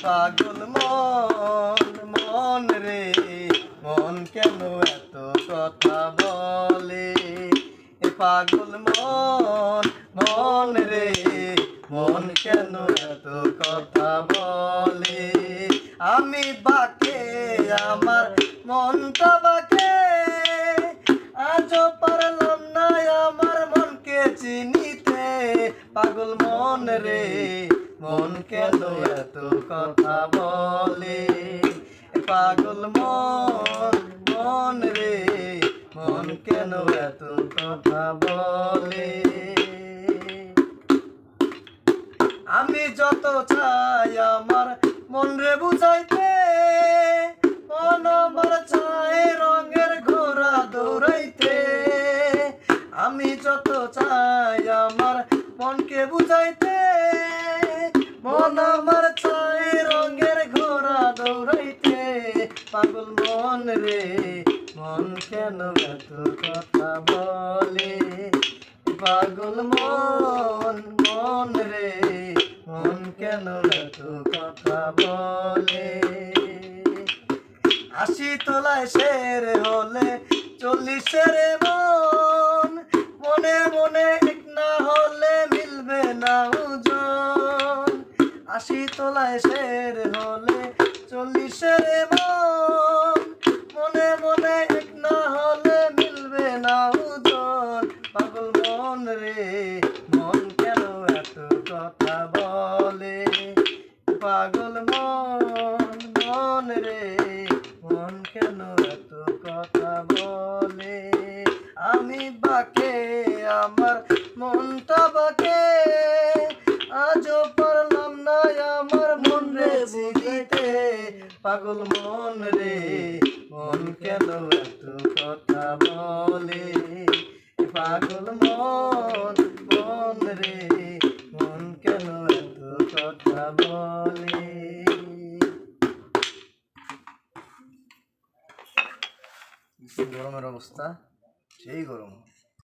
পাগল মন মন রে মন কেন এত কথা বলে পাগল মন মন রে মন কেন এত কথা বলে আমি বাকে আমার মনটা বাকে আজও পারলাম না আমার মনকে চিনিতে পাগল মন রে মন কেন এত কথা বলে পাগল মন মন রে মন কেন এত কথা বলে আমি যত চাই আমার মন রে বুঝাইতে মন আমার চাই রঙের ঘোড়া দৌড়াইতে আমি যত চাই আমার মনকে বুঝাইতে মন আমার চাই রঙের ঘোড়া দৌড়াইতে পাগল মন রে মন কেন এত কথা বলে পাগল মন মন রে মন কেন এত কথা বলে আশি তোলায় শের হলে 40 মন মনে মনে এক না হলে মিলবে না ওজন 80 তোলায় শের হলে 40 মন মনে মনে এক না হলে মিলবে না ওজন পাগল মন রে মন কেন এত কথা বলে পাগল মন মন রে মন কেন এত কথা বলে আমি বাকে আমার মনটা বাকে আজও পারলাম না আমার মন রে বুঝিতে পাগল মন রে মন কেন এত কথা বলে পাগল মন মন রে মন কেন এত কথা বলে গরমের অবস্থা সেই গরম